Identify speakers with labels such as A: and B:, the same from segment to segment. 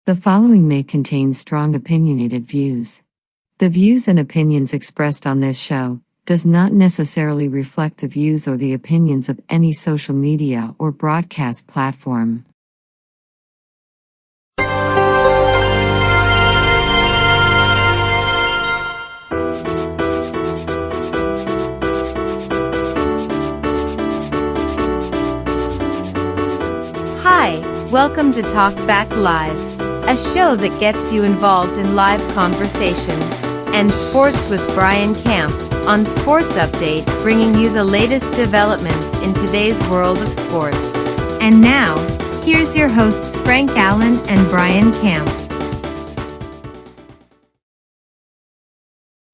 A: The following may contain strong opinionated views. The views and opinions expressed on this show does not necessarily reflect the views or the opinions of any social media or broadcast platform.
B: Hi, welcome to Talk Back Live, a show that gets you involved in live conversations and sports with Brian Camp on Sports Update, bringing you the latest developments in today's world of sports. And now, here's your hosts Frank Allan and Brian Camp.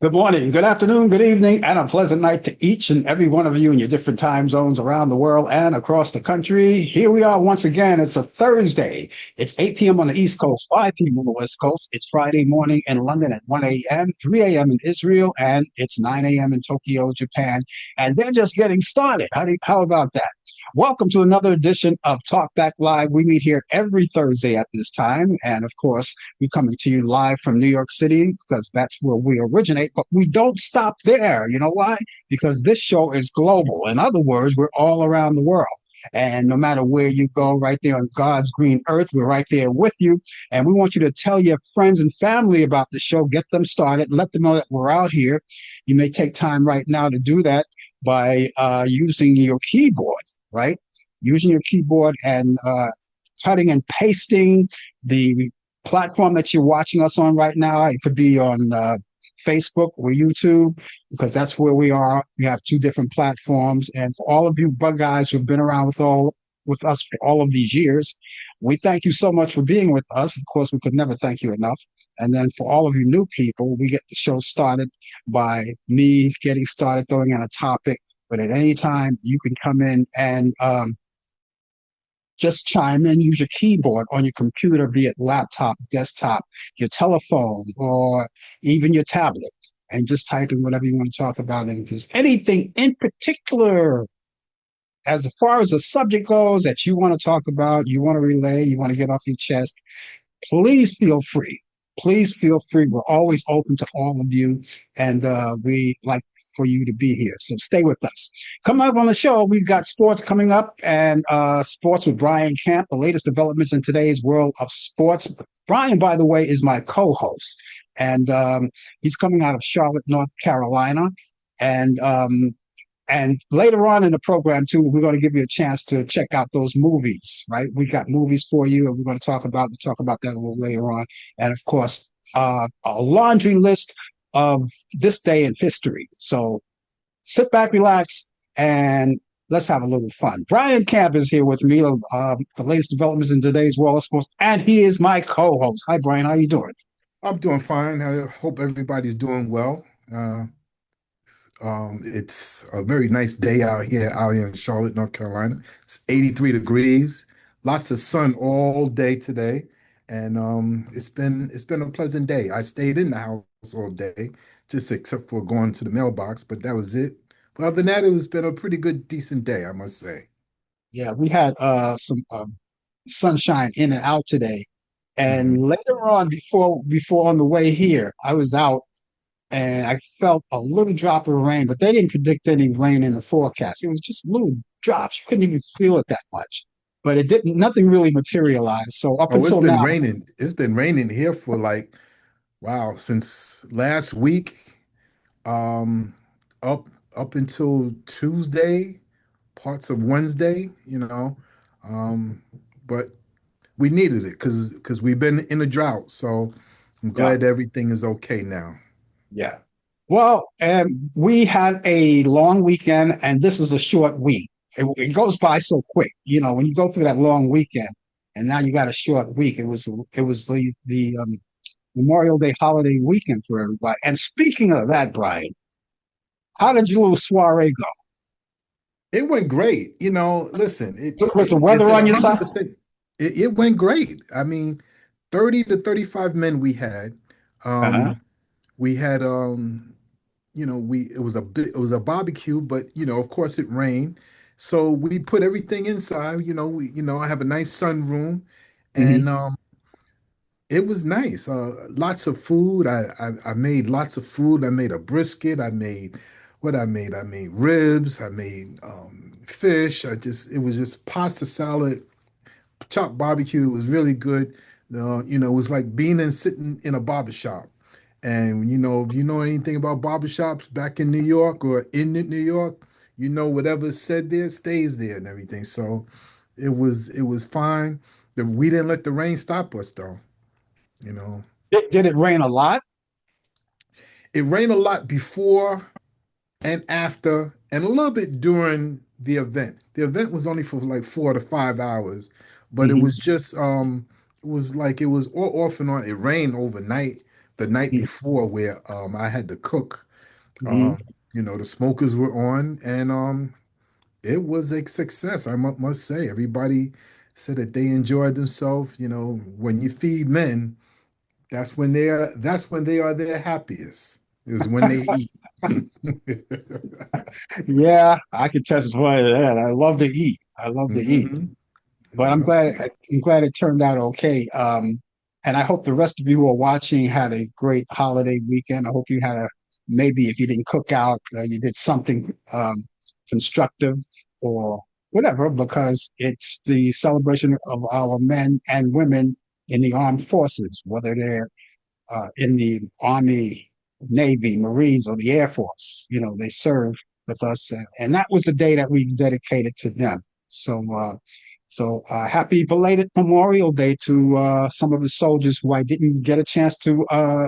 C: Good morning, good afternoon, good evening, and a pleasant night to each and every one of you in your different time zones around the world and across the country. Here we are once again. It's a Thursday. It's 8 p.m. on the East Coast, 5 p.m. on the West Coast. It's Friday morning in London at 1 a.m., 3 a.m. in Israel, and it's 9 a.m. in Tokyo, Japan. And they're just getting started. How about that? Welcome to another edition of Talk Back Live. We meet here every Thursday at this time. And of course, we're coming to you live from New York City because that's where we originate. But we don't stop there. You know why? Because this show is global. In other words, we're all around the world. And no matter where you go, right there on God's green earth, we're right there with you. And we want you to tell your friends and family about the show, get them started, let them know that we're out here. You may take time right now to do that by using your keyboard, right? Using your keyboard and cutting and pasting the platform that you're watching us on right now. It could be on Facebook or YouTube, because that's where we are. We have two different platforms. And for all of you bug guys who've been around with us for all of these years, we thank you so much for being with us. Of course, we could never thank you enough. And then for all of you new people, we get the show started by me getting started, throwing in a topic. But at any time, you can come in and just chime in, use your keyboard on your computer, be it laptop, desktop, your telephone, or even your tablet, and just type in whatever you want to talk about. And if there's anything in particular, as far as the subject goes, that you want to talk about, you want to relay, you want to get off your chest, please feel free. Please feel free. We're always open to all of you, and we like for you to be here. So stay with us. Coming up on the show, we've got sports coming up, and sports with Brian Camp, the latest developments in today's world of sports. Brian, by the way, is my co-host, and he's coming out of Charlotte, North Carolina. And later on in the program, too, we're going to give you a chance to check out those movies, right? We got movies for you, and we're going to talk about that a little later on. And, of course, a laundry list of this day in history. So sit back, relax, and let's have a little fun. Brian Camp is here with me, the latest developments in today's world of sports, and he is my co-host. Hi, Brian. How you doing?
D: I'm doing fine. I hope everybody's doing well. It's a very nice day out here in Charlotte, North Carolina. It's 83 degrees, lots of sun all day today, and it's been a pleasant day. I stayed in the house all day, just except for going to the mailbox, but that was it. But other than that, it's been a pretty good, decent day, I must say.
C: Yeah, we had some sunshine in and out today. And
D: Mhm.
C: later on, before on the way here, I was out and I felt a little drop of rain, but they didn't predict any rain in the forecast. It was just little drops. You couldn't even feel it that much. But it didn't, nothing really materialized. So up
D: Oh, it's
C: until
D: been
C: now,
D: raining. It's been raining here for like, wow, since last week, um, up up until Tuesday, parts of Wednesday, um, but we needed it because we've been in a drought. So I'm
C: yeah,
D: glad everything is okay now.
C: yeah. Well, we had a long weekend, and this is a short week. It goes by so quick, when you go through that long weekend, and now you got a short week. It was the Memorial Day holiday weekend for everybody. And speaking of that, Brian, how did your little soiree go?
D: It went great. Listen,
C: Was the
D: it's
C: weather
D: at
C: on your side?
D: 100%. It went great. I mean, 30 to 35 men we had.
C: Uh-huh.
D: Um, we had we it was a barbecue, but of course it rained. So we put everything inside. I have a nice sunroom,
C: Hmm.
D: and It was nice. Lots of food. I made lots of food. I made a brisket. I made what I made. I made ribs. I made fish. It was just pasta salad, chopped barbecue. It was really good. It was like being and sitting in a barber shop. And if you know anything about barbershops back in New York or in New York, whatever's said there stays there and everything. So it was fine. We didn't let the rain stop us though. You know,
C: Did it rain a lot?
D: it rained a lot before and after, and a little bit during the event. The event was only for like 4 to 5 hours, but it
C: Hmm.
D: was just it was like it was all off and on. It rained overnight the night before where I had to cook.
C: Hmm.
D: Um, the smokers were on, and it was a success. I must say, everybody said that they enjoyed themselves. When you feed men, that's when they are their happiest, is when they eat.
C: Yeah, I could testify to that. I love to eat. I love to eat.
D: Mhm.
C: But
D: Yep.
C: I'm glad it turned out okay. And I hope the rest of you who are watching had a great holiday weekend. I hope you had maybe if you didn't cook out, you did something constructive or whatever, because it's the celebration of our men and women in the armed forces, whether they're in the Army, Navy, Marines, or the Air Force. They serve with us, and that was the day that we dedicated to them. So, happy belated Memorial Day to some of the soldiers who I didn't get a chance to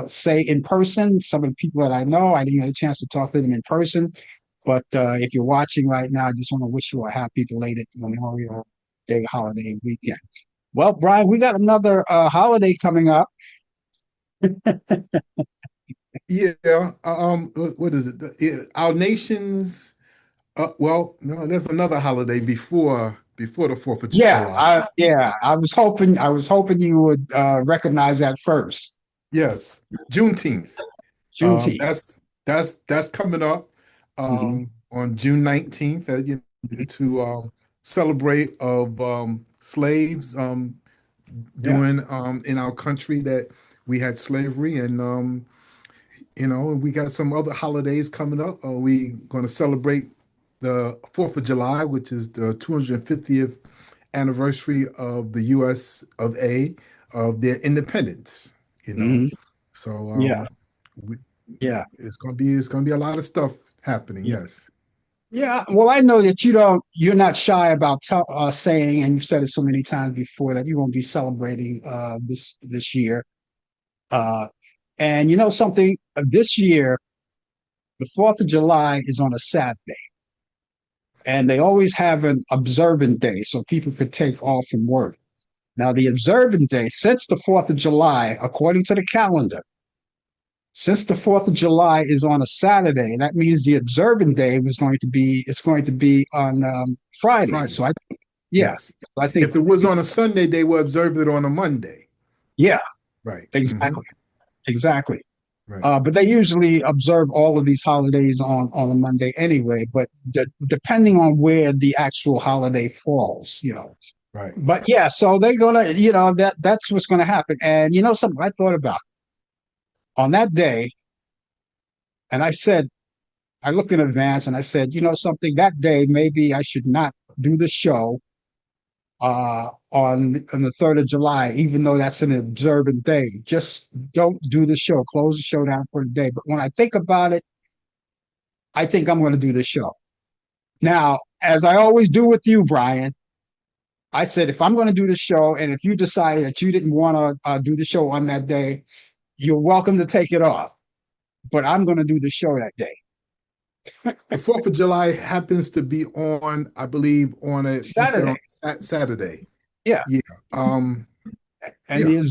C: say in person. Some of the people that I know, I didn't get a chance to talk to them in person. But if you're watching right now, I just want to wish you a happy belated Memorial Day holiday weekend. Well, Brian, we got another holiday coming up.
D: Yeah. What is it? Our nation's. Well, no, there's another holiday before the Fourth of
C: Yeah,
D: July.
C: I was hoping you would recognize that first.
D: Yes, Juneteenth.
C: Juneteenth.
D: That's coming up
C: Hmm.
D: on June 19th. To celebrate of slaves
C: Yeah.
D: doing in our country that we had slavery, and we got some other holidays coming up. We going to celebrate the 4th of July, which is the 250th anniversary of the U.S. of A. of their independence. You know,
C: Hmm.
D: so
C: Yeah.
D: we,
C: Yeah.
D: it's gonna be a lot of stuff happening.
C: Yeah.
D: Yes.
C: Yeah. Well, I know that you're not shy about saying, and you've said it so many times before, that you won't be celebrating this year. Uh, and you know something, this year, the 4th of July is on a Saturday, and they always have an observant day so people could take off from work. Now, the observant day, since the 4th of July, according to the calendar, since the 4th of July is on a Saturday, that means the observant day it's going to be on Friday.
D: Friday.
C: So yeah,
D: Yes.
C: I think,
D: If it was on a Sunday, they would observe it on a Monday.
C: yeah,
D: Right.
C: exactly, exactly.
D: Right.
C: But they usually observe all of these holidays on a Monday anyway. But depending on where the actual holiday falls,
D: Right.
C: But yeah, so they're gonna, that's what's gonna happen. And something I thought about on that day, and I looked in advance and I said, something, that day maybe I should not do the show on the 3rd of July, even though that's an observant day. Just don't do the show. Close the show down for the day. But when I think about it, I think I'm going to do the show. Now, as I always do with you, Brian, I said, if I'm going to do the show, and if you decide that you didn't want to do the show on that day, you're welcome to take it off. But I'm going to do the show that day.
D: The 4th of July happens to be on, I believe, you said
C: Saturday.
D: on Saturday.
C: Yeah.
D: Yeah.
C: And
D: Yeah.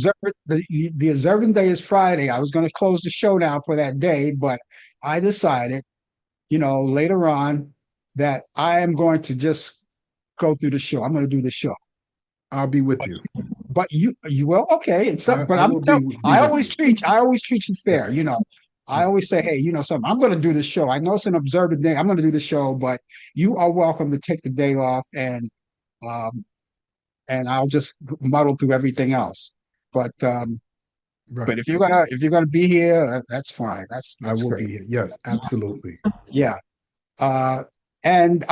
C: the observant day is Friday. I was going to close the show down for that day, but I decided, later on that I am going to just go through the show. I'm going to do the show.
D: I'll be with you.
C: But you will, okay. But
D: I will be with you.
C: I always treat you
D: Yeah.
C: fair. I
D: Yeah.
C: always say, hey, something. I'm going to do the show. I know it's an observant day. I'm going to do the show, but you are welcome to take the day off, um, and I'll just muddle through everything else. But But
D: Right.
C: if you're gonna be here, that's fine.
D: I
C: That's
D: will
C: great.
D: be here. Yes, absolutely.
C: Yeah. Uh, and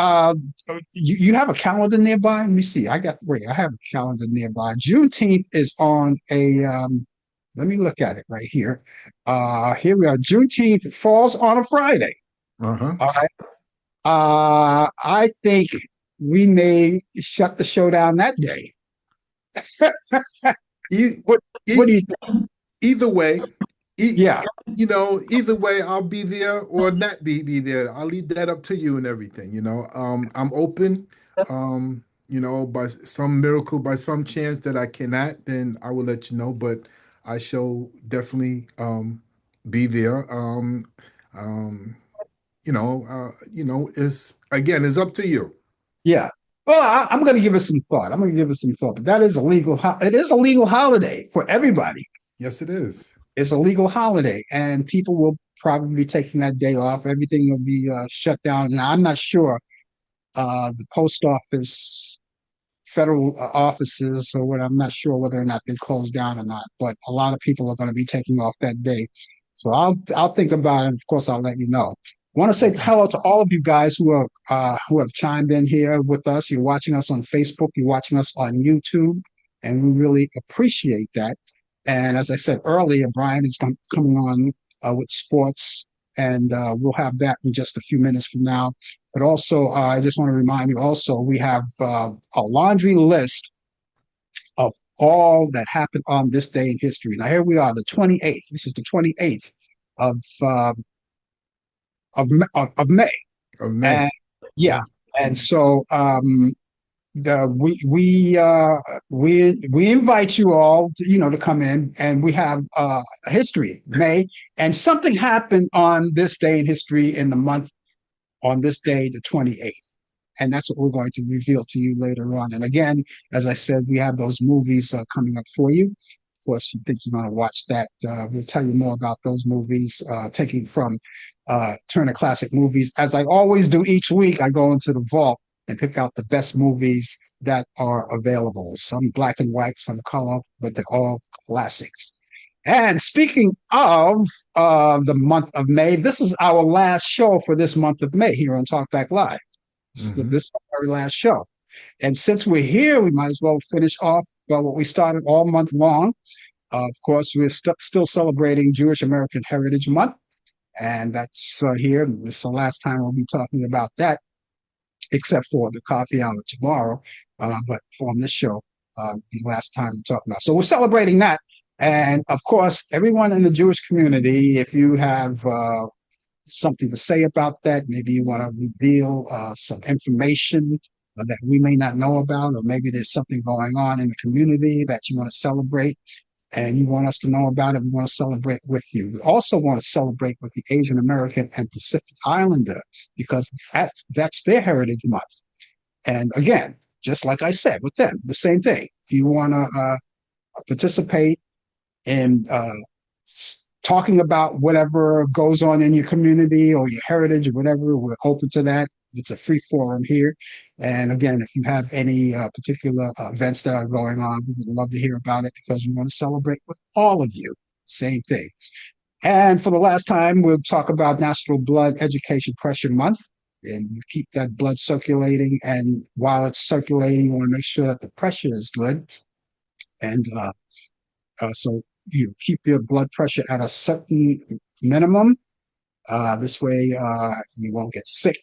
C: you have a calendar nearby? Let me see. I have a calendar nearby. Juneteenth is on a let me look at it right here. Here we are. Juneteenth falls on a Friday.
D: Uh-huh.
C: All right. I think we may shut the show down that day.
D: E-
C: What do
D: e-
C: you think?
D: Either way, e-
C: Yeah,
D: either way, I'll be there or not be there. I'll leave that up to you and everything. I'm open. By some miracle, by some chance that I cannot, then I will let you know. But I shall definitely be there. Um, it's again, it's up to you.
C: yeah. Well, I'm going to give it some thought. I'm going to give it some thought. But that is a legal. It is a legal holiday for everybody.
D: Yes, it is.
C: It's a legal holiday, and people will probably be taking that day off. Everything will be shut down. Now, I'm not sure the post office, federal offices, or what. I'm not sure whether or not they closed down or not. But a lot of people are going to be taking off that day. So I'll think about it. And of course, I'll let you know. I want to say
D: Okay.
C: hello to all of you guys who have chimed in here with us. You're watching us on Facebook. You're watching us on YouTube, and we really appreciate that. And as I said earlier, Brian is coming on with sports, and we'll have that in just a few minutes from now. But also, I just want to remind you. Also, we have a laundry list of all that happened on this day in history. Now here we are, the 28th. This is the 28th of uh, of May,
D: Of May.
C: and yeah,
D: Yeah.
C: and so the we invite you all to, to come in, and we have a history May, and something happened on this day in history in the month on this day, the 28th. And that's what we're going to reveal to you later on. And again, as I said, we have those movies coming up for you. Of course, you think you're going to watch that. We'll tell you more about those movies, taking from Turner Classic Movies. As I always do each week, I go into the vault and pick out the best movies that are available. Some black and white, some color, but they're all classics. And speaking of the month of May, this is our last show for this month of May here on Talkback Live.
D: Hmm.
C: This is our last show. And since we're here, we might as well finish off what we started all month long. Of course, we're still celebrating Jewish American Heritage Month. And that's here. This is the last time we'll be talking about that, except for the coffee hour tomorrow. But on this show, the last time we talk about. So we're celebrating that. And of course, everyone in the Jewish community, if you have something to say about that, maybe you want to reveal some information that we may not know about, or maybe there's something going on in the community that you want to celebrate and you want us to know about it, we want to celebrate with you. We also want to celebrate with the Asian American and Pacific Islander because that's their heritage month. And again, just like I said with them, the same thing. If you want to participate in talking about whatever goes on in your community or your heritage or whatever, we're open to that. It's a free forum here. And again, if you have any particular events that are going on, we would love to hear about it because we want to celebrate with all of you. Same thing. And for the last time, we'll talk about National Blood Education Pressure Month. And you keep that blood circulating. And while it's circulating, you want to make sure that the pressure is good. And so you keep your blood pressure at a certain minimum. This way, you won't get sick.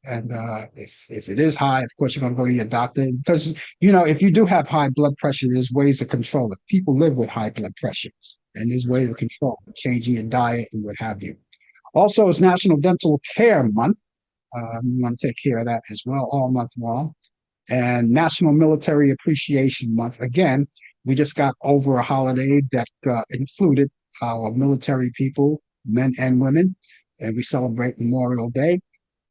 C: And if it is high, of course, you're going to go to your doctor because, if you do have high blood pressure, there's ways to control it. People live with high blood pressure, and there's ways to control it, changing your diet and what have you. Also, it's National Dental Care Month. You want to take care of that as well all month long. And National Military Appreciation Month. Again, we just got over a holiday that included our military people, men and women, and we celebrate Memorial Day.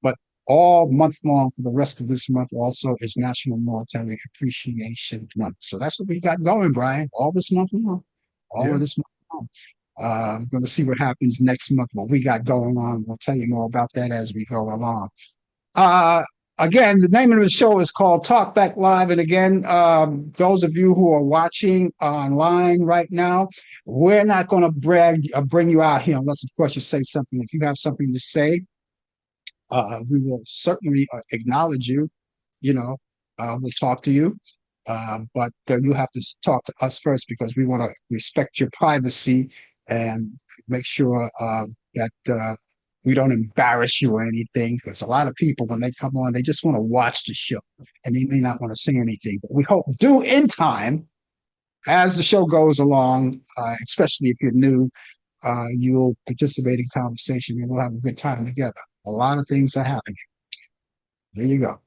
C: But all month long for the rest of this month also is National Military Appreciation Month. So that's what we got going, Brian, all this month long, all of
D: Yeah.
C: this month long. I'm going to see what happens next month, what we got going on. We'll tell you more about that as we go along. Uh, Again, the name of the show is called Talk Back Live. And again, those of you who are watching online right now, we're not going to bring you out here unless, of course, you say something. If you have something to say, we will certainly acknowledge you. You know, we'll talk to you. But you have to talk to us first because we want to respect your privacy and make sure that we don't embarrass you or anything. Because a lot of people, when they come on, they just want to watch the show and they may not want to say anything. But we hope do in time as the show goes along, especially if you're new, you'll participate in conversation and we'll have a good time together. A lot of things are happening. There you go.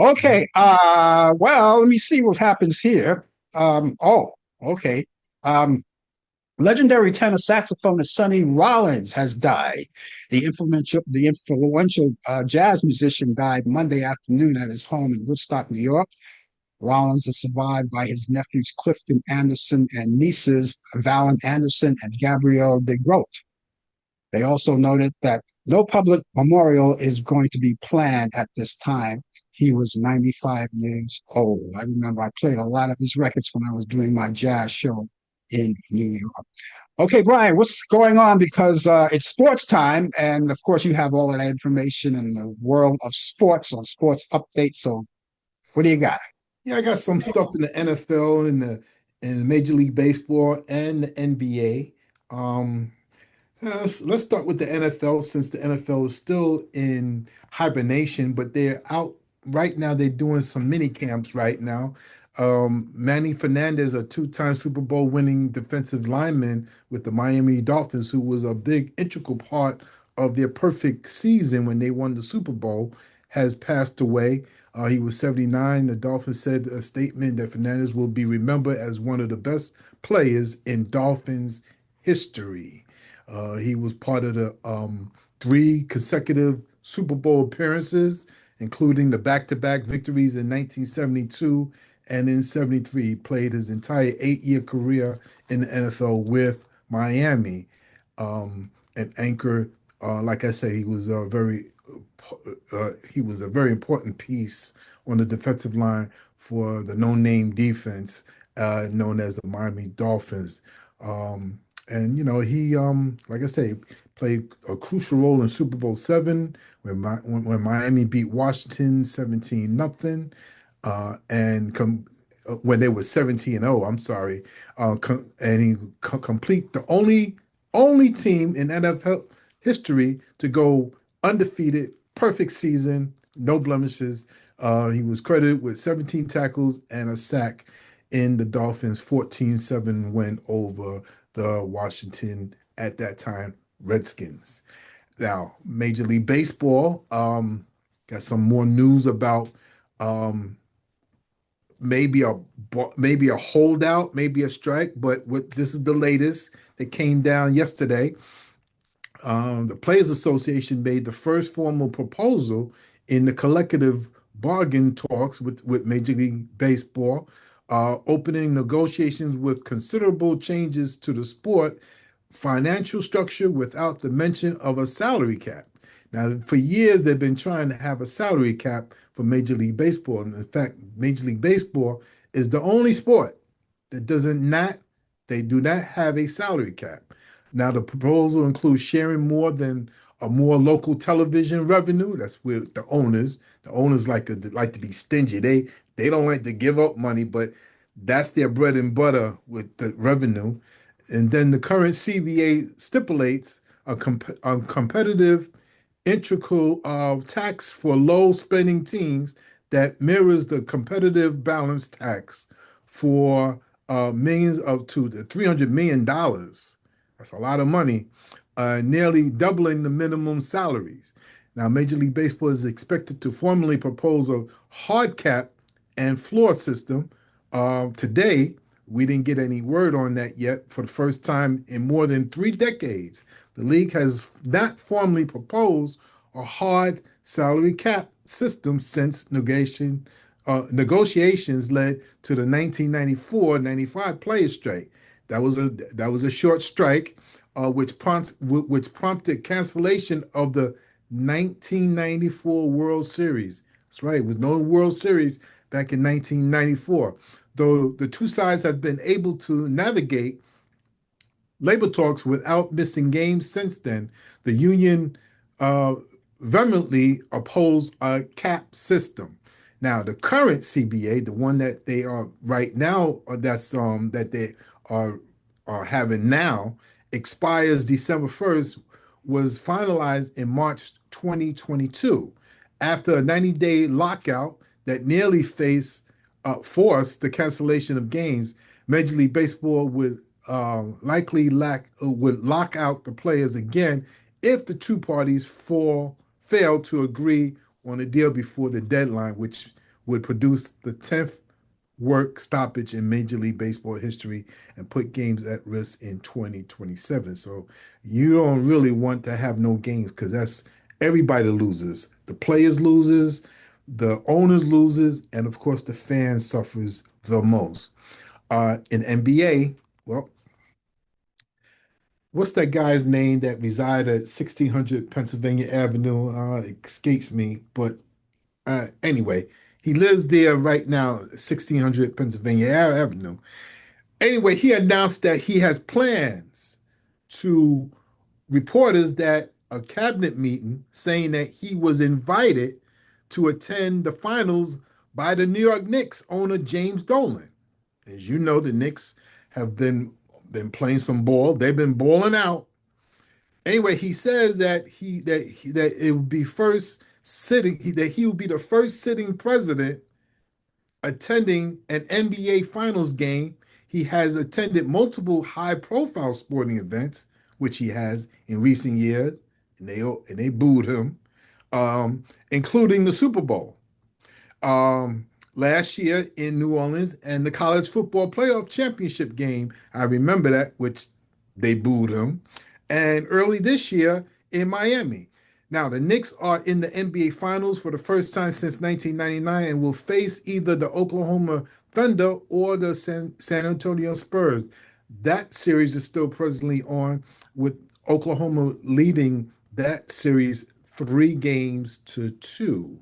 C: Okay. Well, let me see what happens here. Okay. Um, Legendary tenor saxophonist Sonny Rollins has died. The influential jazz musician died Monday afternoon at his home in Woodstock, New York. Rollins is survived by his nephews Clifton Anderson and nieces Valen Anderson and Gabrielle DeGroat. They also noted that no public memorial is going to be planned at this time. He was 95 years old. I remember I played a lot of his records when I was doing my jazz show in New York. Okay, Brian, what's going on? Because it's sports time. And of course, you have all of that information in the world of sports on Sports Update. So what do you got?
D: Yeah, I got some stuff in the NFL and the in Major League Baseball and the NBA. Let's start with the NFL since the NFL is still in hibernation, but they're out right now. They're doing some mini camps right now. Manny Fernandez, a two-time Super Bowl winning defensive lineman with the Miami Dolphins, who was a big integral part of their perfect season when they won the Super Bowl, has passed away. He was 79. The Dolphins said a statement that Fernandez will be remembered as one of the best players in Dolphins history. He was part of the three consecutive Super Bowl appearances, including the back-to-back victories in 1972 and in 73. He played his entire 8-year career in the NFL with Miami. An anchor, like I say, he was a very important piece on the defensive line for the no-name defense known as the Miami Dolphins. And like I say, played a crucial role in Super Bowl seven when Miami beat Washington 17-0, when they were 17-0. I'm sorry, and he complete the only team in NFL history to go undefeated, perfect season, no blemishes. He was credited with 17 tackles and a sack in the Dolphins' 14-7 win over the Washington, at that time, Redskins. Now, Major League Baseball got some more news about um, maybe a maybe a holdout, maybe a strike, but this is the latest that came down yesterday. The Players Association made the first formal proposal in the collective bargain talks with Major League Baseball, opening negotiations with considerable changes to the sport financial structure without the mention of a salary cap. Now, for years, they've been trying to have a salary cap for Major League Baseball. And in fact, Major League Baseball is the only sport that doesn't not they do not have a salary cap. Now, the proposal includes sharing more than a more local television revenue. That's where the owners like to be stingy. They don't like to give up money, but that's their bread and butter with the revenue. And then the current CBA stipulates a competitive integral tax for low spending teams that mirrors the competitive balance tax for millions of to the $300 million. That's a lot of money, nearly doubling the minimum salaries. Now, Major League Baseball is expected to formally propose a hard cap and floor system today. We didn't get any word on that yet. For the first time in more than 3 decades, the league has not formally proposed a hard salary cap system since negotiations led to the 1994-95 players' strike. That was a short strike, which prompted cancellation of the 1994 World Series. That's right. It was no World Series back in 1994. Though the two sides have been able to navigate labor talks without missing games since then, the union uh, vehemently opposed a cap system. Now, the current CBA, the one that they are right now, that they are are having now, expires December 1st, was finalized in March 2022 after a 90-day lockout that nearly forced the cancellation of games. Major League Baseball would lock out the players again if the two parties fail to agree on a deal before the deadline, which would produce the 10th work stoppage in Major League Baseball history and put games at risk in 2027. So you don't really want to have no games because that's everybody loses. The players loses, the owners loses, and of course the fans suffers the most. In NBA, well, what's that guy's name that reside at 1600 Pennsylvania Avenue? It escapes me, but anyway, he lives there right now, 1600 Pennsylvania Avenue. Anyway, he announced that he has plans to reporters that a cabinet meeting saying that he was invited to attend the finals by the New York Knicks owner James Dolan. As you know, the Knicks have been playing some ball. They've been balling out. Anyway, he says that it would be first sitting that he would be the first sitting president attending an NBA Finals game. He has attended multiple high-profile sporting events, which he has in recent years, and they booed him, including the Super Bowl last year in New Orleans and the college football playoff championship game. I remember that, which they booed him. And early this year in Miami. Now, the Knicks are in the NBA Finals for the first time since 1999 and will face either the Oklahoma Thunder or the San Antonio Spurs. That series is still presently on, with Oklahoma leading that series 3-2.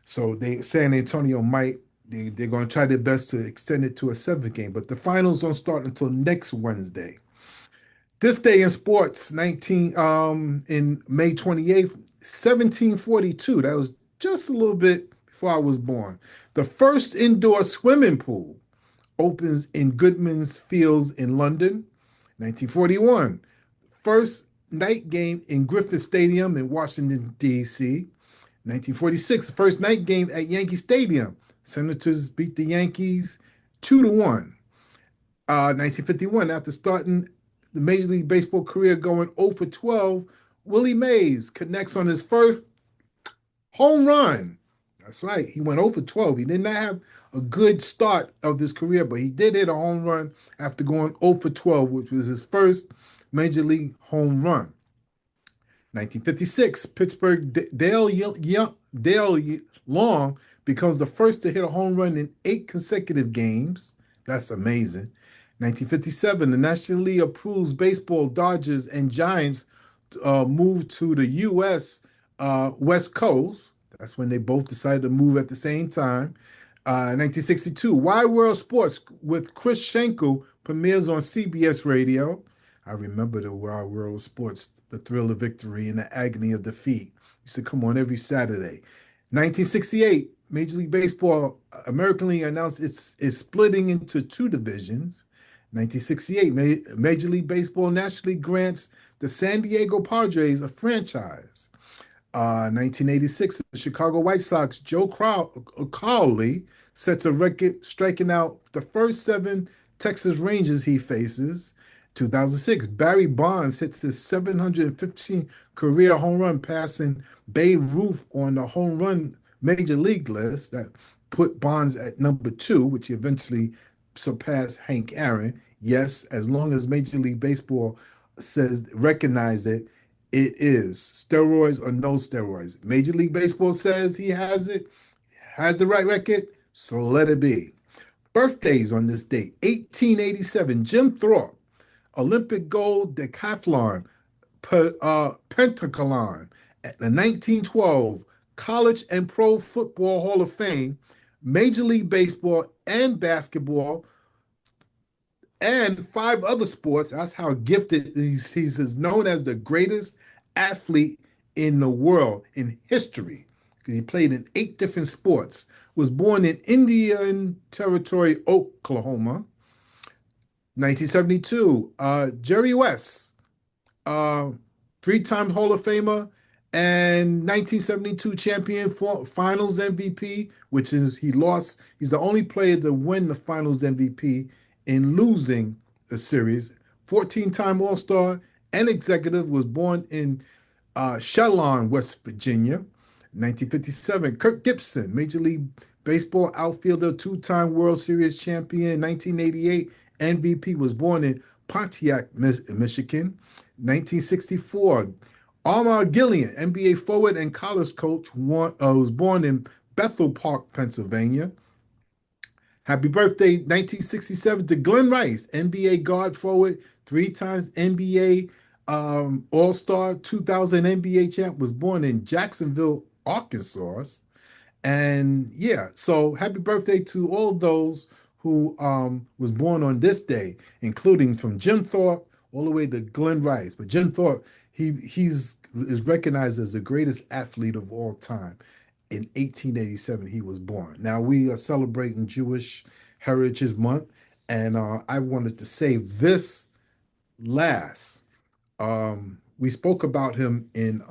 D: So San Antonio they're going to try their best to extend it to a 7th game, but the finals don't start until next Wednesday. This day in sports, in May 28th, 1742. That was just a little bit before I was born. The first indoor swimming pool opens in Goodman's Fields in London. 1941. First night game in Griffith Stadium in Washington, D.C. 1946, the first night game at Yankee Stadium. Senators beat the Yankees 2-1. 1951, after starting the Major League Baseball career going 0 for 12, Willie Mays connects on his first home run. That's right, he went 0 for 12. He did not have a good start of his career, but he did hit a home run after going 0 for 12, which was his first Major League home run. 1956, Pittsburgh Dale Long becomes the first to hit a home run in 8 consecutive games. That's amazing. 1957, the National League approves baseball. Dodgers and Giants move to the U.S. West Coast. That's when they both decided to move at the same time. 1962, Wide World Sports with Chris Schenkel premieres on CBS Radio. I remember the Wide World Sports, the thrill of victory and the agony of defeat. Used to come on every Saturday. 1968, Major League Baseball, American League announced it's splitting into 2 divisions. 1968, Major League Baseball nationally grants the San Diego Padres a franchise. 1986, the Chicago White Sox, Joe Cowley sets a record, striking out the first 7 Texas Rangers he faces. 2006, Barry Bonds hits his 715 career home run, passing Babe Ruth on the home run major league list. That put Bonds at number 2, which eventually surpassed Hank Aaron. Yes, as long as Major League Baseball recognize it, it is steroids or no steroids. Major League Baseball says he has the right record, so let it be. Birthdays on this date: 1887, Jim Thorpe, Olympic gold decathlon, pentathlon. The 1912, College and Pro Football Hall of Fame, Major League Baseball and basketball, and five other sports. That's how gifted he's known as the greatest athlete in the world in history. He played in eight different sports. Was born in Indian Territory, Oklahoma, 1972. Jerry West, uh, three-time Hall of Famer and 1972 champion for Finals MVP, which is he lost. He's the only player to win the Finals MVP in losing the series. 14-time All-Star and executive, was born in Shallon, West Virginia, 1957. Kirk Gibson, Major League Baseball outfielder, two-time World Series champion, 1988 MVP, was born in Pontiac, Michigan. 1964. Armand Gillian, NBA forward and college coach, was born in Bethel Park, Pennsylvania. Happy birthday, 1967, to Glenn Rice, NBA guard forward, three times NBA All-Star, 2000 NBA champ, was born in Jacksonville, Arkansas. And yeah, so happy birthday to all those who was born on this day, including from Jim Thorpe all the way to Glenn Rice. But Jim Thorpe, he's is recognized as the greatest athlete of all time. In 1887, he was born. Now we are celebrating Jewish Heritage Month, and I wanted to save this last. We spoke about him in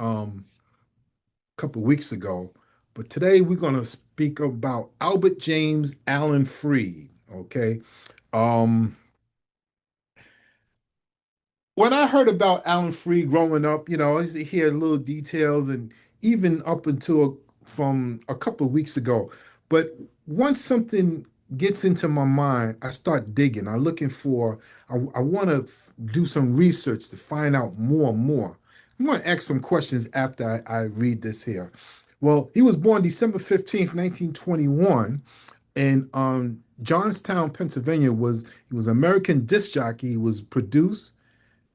D: couple weeks ago. But today we're going to speak about Albert James Allan Freed. Okay. Um, when I heard about Allan Freed growing up, I used to hear little details and even up until from a couple of weeks ago. But once something gets into my mind, I start digging. I want to do some research to find out more and more. I'm going to ask some questions after I read this here. Well, he was born December 15th, 1921 in Johnstown, Pennsylvania. He was an American disc jockey.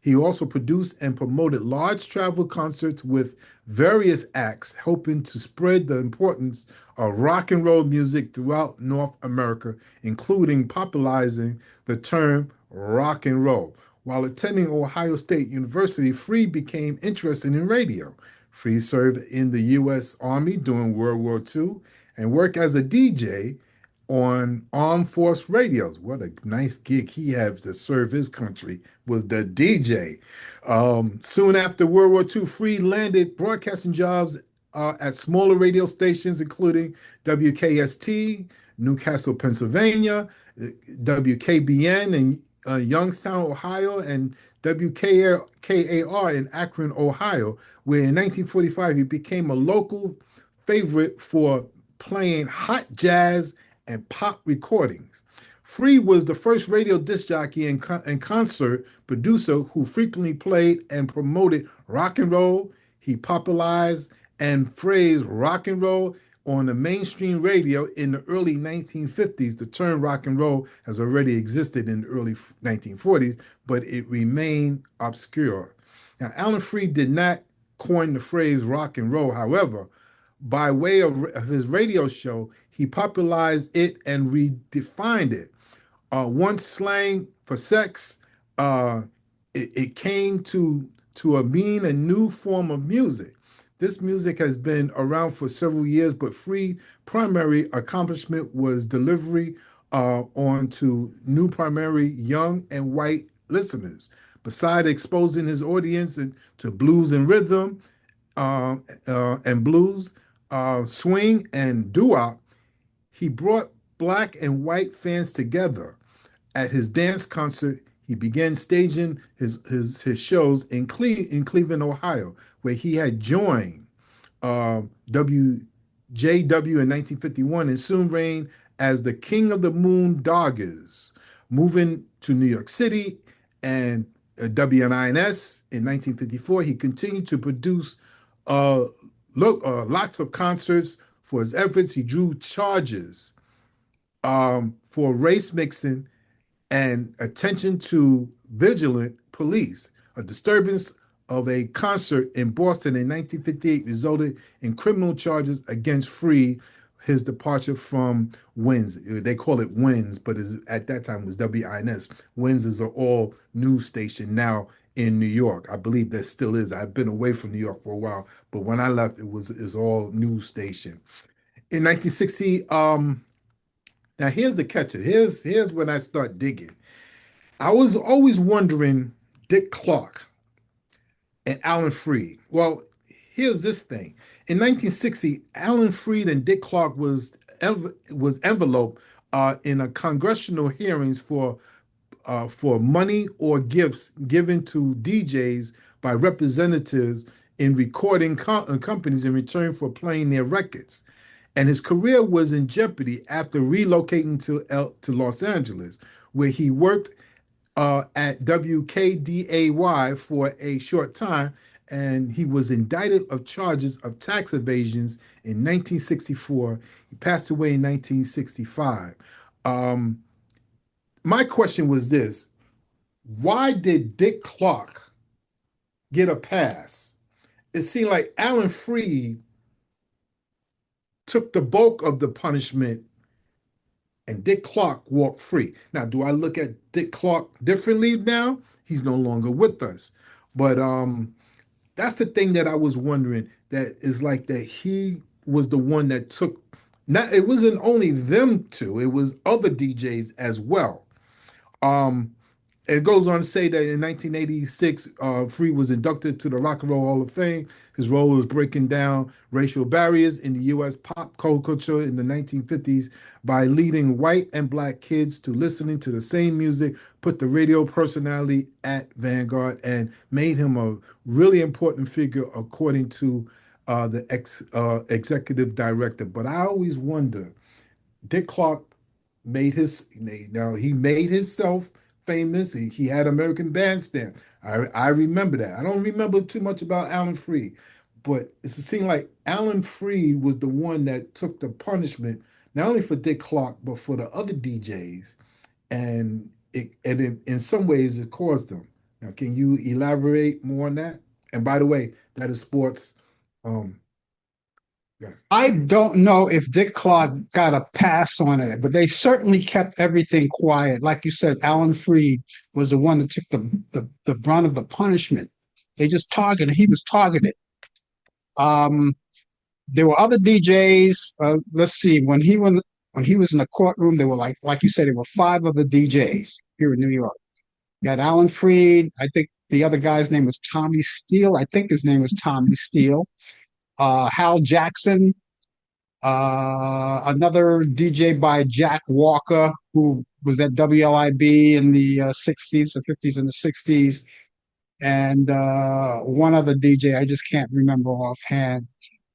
D: He also produced and promoted large travel concerts with various acts, helping to spread the importance of rock and roll music throughout North America, including popularizing the term rock and roll. While attending Ohio State University, Freed became interested in radio. Freed served in the U.S. Army during World War II and worked as a DJ on armed force radios. What a nice gig he had to serve his country, was the DJ. Soon after World War II, Freed landed broadcasting jobs at smaller radio stations, including WKST, Newcastle, Pennsylvania, WKBN in Youngstown, Ohio, and WKAR in Akron, Ohio, where in 1945 he became a local favorite for playing hot jazz and pop recordings. Freed was the first radio disc jockey and concert producer who frequently played and promoted rock and roll. He popularized and phrased rock and roll on the mainstream radio in the early 1950s. The term rock and roll has already existed in the early 1940s, but it remained obscure. Now, Allan Freed did not coin the phrase rock and roll. However, by way of his radio show, he popularized it and redefined it. Once slang for sex, uh, it came to mean a new form of music. This music has been around for several years, but Freed's primary accomplishment was delivery on to new primary young and white listeners. Besides exposing his audience to blues and rhythm and blues, swing and doo-wop, he brought black and white fans together. At his dance concert, he began staging his shows in Cleveland, Ohio, where he had joined WJW in 1951 and soon reigned as the King of the Moondoggers. Moving to New York City and WNINS in 1954, he continued to produce lots of concerts. For his efforts, he drew charges for race mixing and attention to vigilant police, a disturbance of a concert in Boston in 1958 resulted in criminal charges against Free. His departure from WINS, they call it WINS, but at that time it was WINS. WINS is an all news station now in New York. I believe that still is. I've been away from New York for a while, but when I left, is all news station. In 1960, now here's the catcher. Here's when I start digging. I was always wondering, Dick Clark and Alan Freed. Well, here's this thing. In 1960, Alan Freed and Dick Clark was enveloped in a congressional hearings for money or gifts given to DJs by representatives in recording companies in return for playing their records. And his career was in jeopardy after relocating to Los Angeles, where he worked at WKDAY for a short time, and he was indicted of charges of tax evasions in 1964. He passed away in 1965. My question was this: why did Dick Clark get a pass? It seemed like Alan Freed took the bulk of the punishment and Dick Clark walked free. Now, do I look at Dick Clark differently now? He's no longer with us. But that's the thing that I was wondering, that is like that he was the one that took, not, it wasn't only them two, it was other DJs as well. It goes on to say that in 1986, Free was inducted to the Rock and Roll Hall of Fame. His role was breaking down racial barriers in the U.S. pop culture in the 1950s by leading white and black kids to listening to the same music, put the radio personality at vanguard, and made him a really important figure according to the executive director. But I always wonder, Dick Clark he made himself famous. He had American Bandstand. I remember that. I don't remember too much about Alan Freed, but it seemed like Alan Freed was the one that took the punishment, not only for Dick Clark, but for the other DJs. And in some ways it caused them. Now, can you elaborate more on that? And by the way, that is sports. Yeah.
C: I don't know if Dick Clark got a pass on it, but they certainly kept everything quiet. Like you said, Alan Freed was the one that took the brunt of the punishment. They just targeted, he was targeted. There were other DJs. Let's see, when he was in the courtroom, there were like you said, there were 5 other DJs here in New York. You had Alan Freed. I think the other guy's name was Tommy Steele. I think his name was Tommy Steele. Hal Jackson, another DJ by Jack Walker, who was at WLIB in the 60s, the 50s and the 60s, and one other DJ, I just can't remember offhand.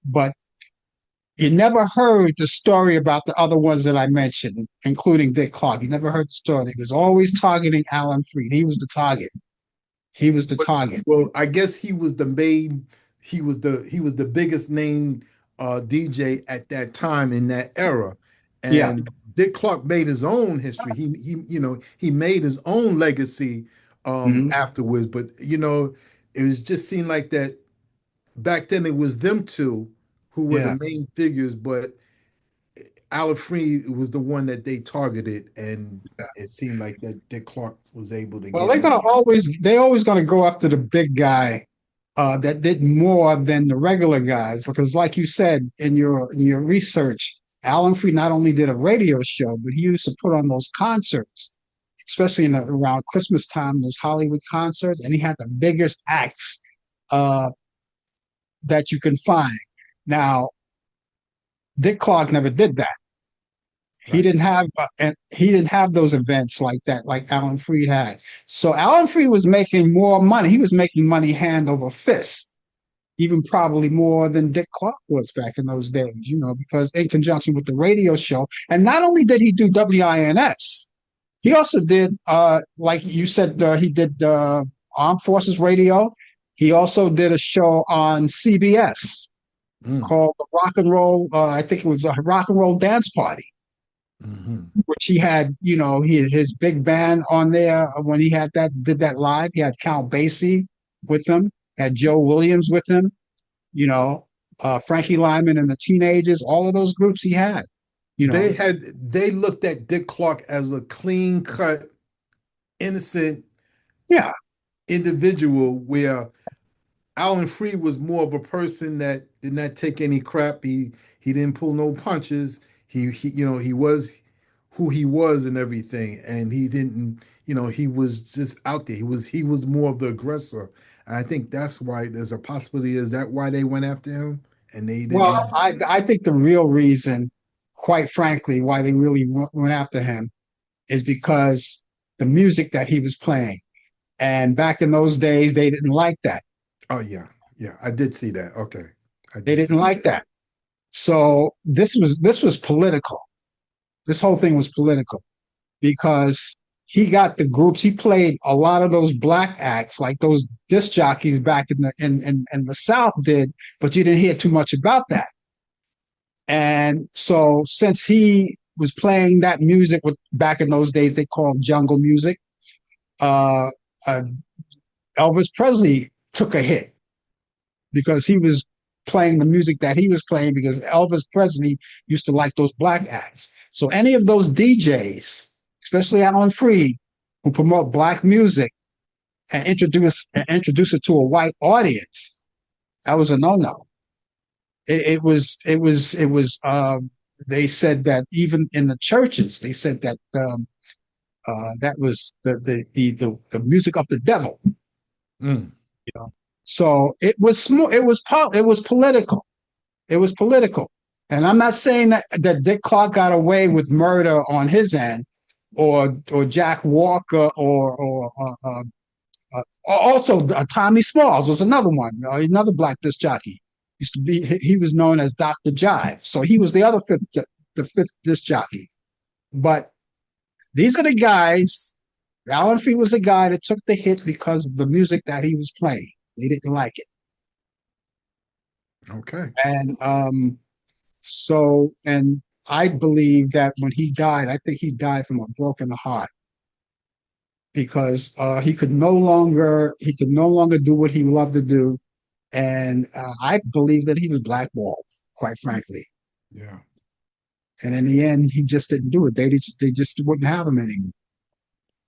C: But you never heard the story about the other ones that I mentioned, including Dick Clark. You never heard the story. He was always targeting Alan Freed. He was the target. He was the target.
D: Well, I guess he was the main. He was the biggest name DJ at that time in that era, and
C: Yeah.
D: Dick Clark made his own history. He made his own legacy afterwards. But it was just seemed like that back then. It was them two who were the main figures, but Alan Freed was the one that they targeted, and it seemed like that Dick Clark was able to.
C: Well, they're always gonna go after the big guy that did more than the regular guys, because, like you said in your research, Alan Freed not only did a radio show, but he used to put on those concerts, especially around Christmas time, those Hollywood concerts, and he had the biggest acts that you can find. Now, Dick Clark never did that. He didn't have those events like that, like Alan Freed had. So Alan Freed was making more money. He was making money hand over fist, even probably more than Dick Clark was back in those days, because in conjunction with the radio show. And not only did he do WINS, he also did, like you said, he did Armed Forces Radio. He also did a show on CBS called the Rock and Roll, I think it was a Rock and Roll Dance Party. Which he had, his big band on there when he did that live. He had Count Basie with him. had Joe Williams with him, you know, Frankie Lyman and the Teenagers, all of those groups he had, you know.
D: They looked at Dick Clark as a clean cut, innocent
C: Yeah.
D: individual, where Alan Freed was more of a person that did not take any crap. He didn't pull no punches. He he was who he was and everything, and he didn't, he was just out there. He was more of the aggressor. And I think that's why there's a possibility. Is that why they went after him and they
C: Well,
D: didn't?
C: I think the real reason, quite frankly, why they really went after him is because the music that he was playing. And back in those days, they didn't like that.
D: Oh yeah, yeah, I did see that. Okay, I
C: They
D: did see.
C: didn't like that. So this was political. This whole thing was political because he got the groups. He played a lot of those black acts, like those disc jockeys back in the South did, but you didn't hear too much about that. And so since he was playing that music with back in those days, they called jungle music. Uh, uh, Elvis Presley took a hit because he was playing the music that he was playing because Elvis Presley used to like those black acts. So any of those DJs, especially Alan Freed, who promote black music and introduce it to a white audience, that was a no-no. It was. They said that even in the churches, they said that that was the music of the devil.
D: Mm,
C: You know, so it was political. It was political. And I'm not saying that Dick Clark got away with murder on his end, or Jack Walker, also Tommy Smalls was another one, another black disc jockey. Used to be he was known as Dr. Jive, so he was the fifth disc jockey. But these are the guys. Alan Fee was the guy that took the hit because of the music that he was playing. They didn't like it,
D: okay.
C: and and I believe that when he died, I think he died from a broken heart because he could no longer do what he loved to do, and I believe that he was blackballed, quite frankly.
D: Yeah.
C: And in the end, he just didn't do it. They just wouldn't have him anymore.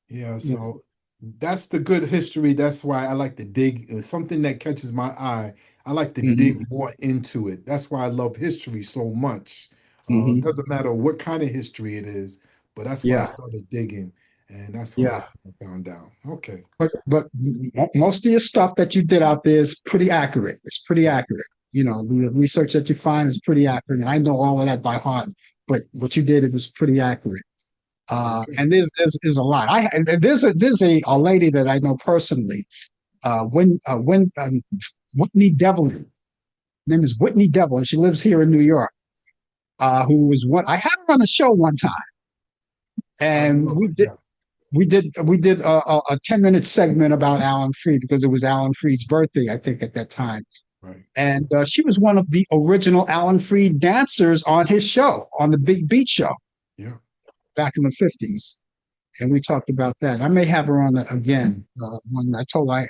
D: Yeah,
C: You
D: so that's the good history. That's why I like to dig. Something that catches my eye. I like to
C: know?
D: dig more into it. That's why I love history so much.
C: Hmm.
D: Doesn't matter what kind of history it is, but that's why I
C: Yeah,
D: started digging, and that's what I
C: yeah.
D: found out. Okay.
C: But most of your stuff that you did out there is pretty accurate. It's pretty accurate. The research that you find is pretty accurate. And I know all of that by heart, but what you did, it was pretty accurate.
D: Okay.
C: And there's a lot. There's a lady that I know personally. Whitney Devlin. Her name is Whitney Devlin. She lives here in New York. Who was what I had her on the show one time,
D: I
C: and
D: know.
C: we did
D: Yeah.
C: we did a 10-minute segment about Alan Freed because it was Alan Freed's birthday, I think, at that time.
D: Right.
C: And she was one of the original Alan Freed dancers on his show, on the Big Beat Show
D: Yeah.
C: back in the 50s. And we talked about that. I may have her on again. When I told her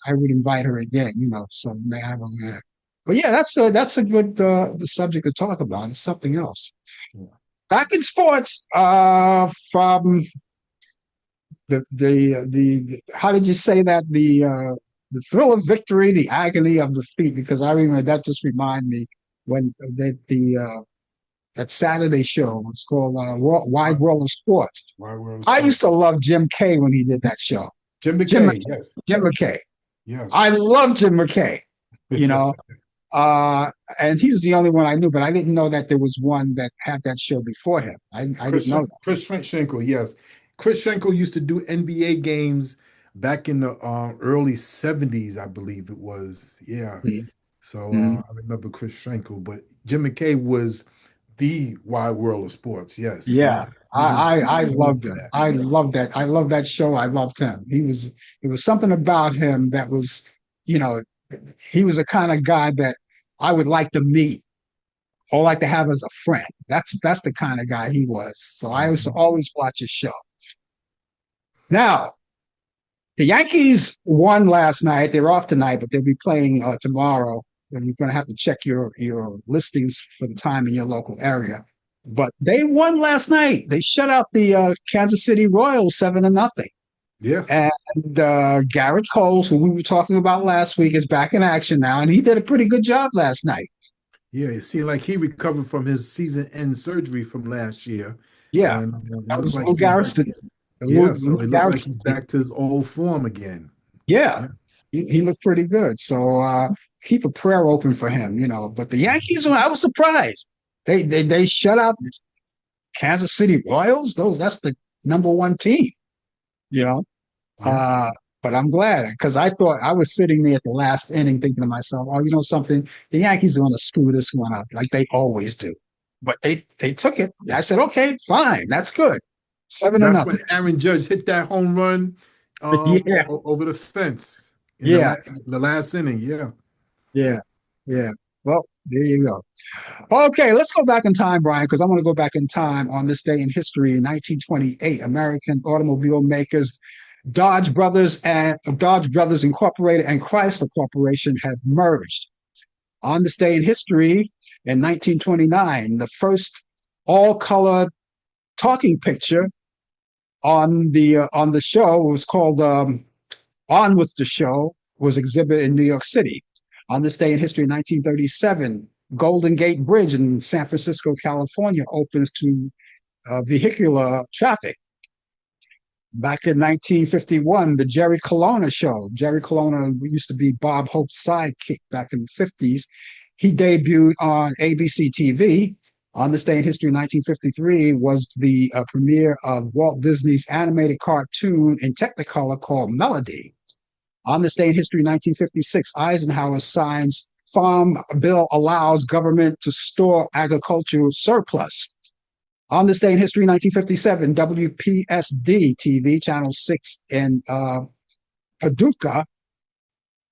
C: I would invite her again, so we may have her on there. But yeah, that's a good the subject to talk about. It's something else.
D: Yeah.
C: Back in sports, from the how did you say that the thrill of victory, the agony of defeat? Because I remember that just reminded me when that Saturday show was called Wide
D: Right.
C: World of Sports.
D: Why World of
C: I used
D: Sports?
C: to love Jim Kay when he did that show.
D: Jim
C: Jim
D: McKay. Yes.
C: Jim McKay. I
D: Yes.
C: love Jim McKay. You know, uh, and he was the only one I knew, but I didn't know that there was one that had that show before him. I didn't know that.
D: Chris Schenkel, yes. Chris Schenkel used to do NBA games back in the early 70s, I believe it was. Yeah. So
C: Mhm.
D: I remember Chris Schenkel, but Jim McKay was the wide world of sports. Yes.
C: Yeah,
D: He was
C: I
D: known
C: loved
D: for
C: him.
D: that.
C: I loved that. I loved that show. I loved him. It was something about him that was, you know, he was the kind of guy that I would like to meet or like to have as a friend. That's the kind of guy he was. So I used to
D: Mhm.
C: always watch his show. Now, The Yankees won last night. They're off tonight, but they'll be playing tomorrow. And you're going to have to check your listings for the time in your local area. But they won last night. They shut out the Kansas City Royals 7-0.
D: Yeah.
C: And Garrett Coles, who we were talking about last week, is back in action now, and he did a pretty good job last night.
D: Yeah, it seemed like he recovered from his season-end surgery from last year,
C: Yeah,
D: and it
C: that
D: looked
C: was
D: like
C: Lou
D: he's
C: Garrett's.
D: yeah. So
C: Lou
D: it looked like
C: Garrett's.
D: he's back to his old form again.
C: Yeah,
D: Yeah,
C: he looked pretty good. So keep a prayer open for him, you know. But the Yankees, I was surprised. They shut out the Kansas City Royals. That's the number one team, you know.
D: yeah.
C: Uh, but I'm glad because I thought I was sitting there at the last inning thinking to myself, oh, you know something, the Yankees are going to screw this one up like they always do. But they took it. I said, okay, fine, that's good. Seven to
D: That's when
C: nothing.
D: Aaron Judge hit that home run
C: Yeah,
D: over the fence in
C: yeah,
D: the last inning. Yeah.
C: yeah, yeah. Well, there you go. Okay, let's go back in time, Brian, because I want to go back in time on this day in history in 1928. American automobile makers Dodge Brothers Incorporated and Chrysler Corporation have merged. On this day in history in 1929, the first all-color talking picture on the show was called On with the Show was exhibited in New York City. On this day in history in 1937, Golden Gate Bridge in San Francisco, California opens to vehicular traffic. Back in 1951, the Jerry Colonna show. Jerry Colonna used to be Bob Hope's sidekick back in the 50s. He debuted on ABC TV. On this day in history, 1953, was the premiere of Walt Disney's animated cartoon in Technicolor called Melody. On this day in history, 1956, Eisenhower signs Farm Bill allows government to store agricultural surplus. On this day in history, 1957, WPSD TV, Channel 6 in Paducah,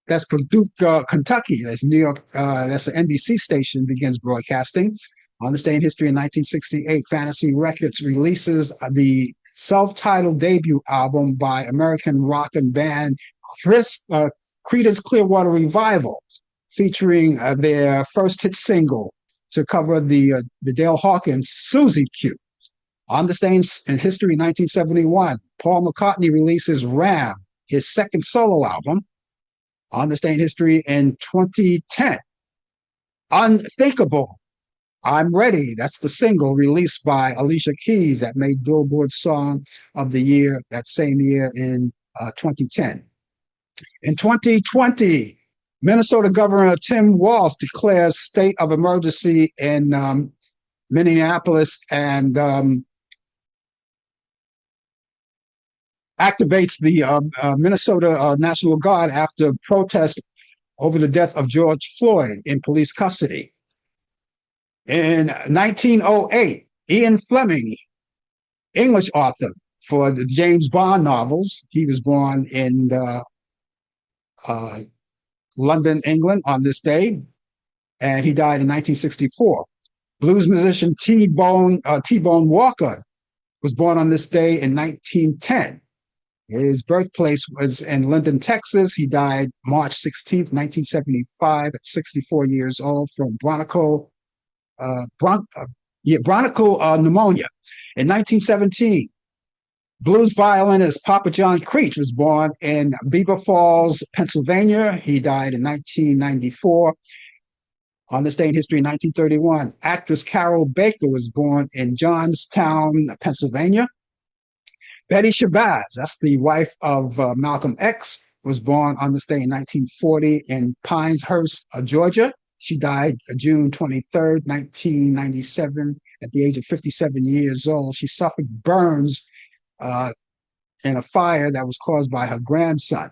C: that's Paducah, Kentucky, that's New York, that's an NBC station, begins broadcasting. On this day in history in 1968, Fantasy Records releases the self-titled debut album by American rock and band Creedence Clearwater Revival, featuring their first hit single to cover the Dale Hawkins Susie Q. On this day in history, 1971, Paul McCartney releases Ram, his second solo album. On this day in history in 2010, Unthinkable, I'm Ready. That's the single released by Alicia Keys that made Billboard Song of the Year that same year in 2010. In 2020, Minnesota Governor Tim Walz declares state of emergency in Minneapolis and activates the Minnesota National Guard after protest over the death of George Floyd in police custody. In 1908, Ian Fleming, English author for the James Bond novels, he was born in London, England on this day, and he died in 1964. Blues musician T-Bone Walker was born on this day in 1910. His birthplace was in Linden, Texas. He died March 16th, 1975, at 64 years old from pneumonia. In 1917, blues violinist Papa John Creech was born in Beaver Falls, Pennsylvania. He died in 1994. On this day in history, in 1931, actress Carol Baker was born in Johnstown, Pennsylvania. Betty Shabazz, that's the wife of Malcolm X, was born on this day in 1940 in Pinehurst, Georgia. She died June 23rd, 1997, at the age of 57 years old. She suffered burns in a fire that was caused by her grandson.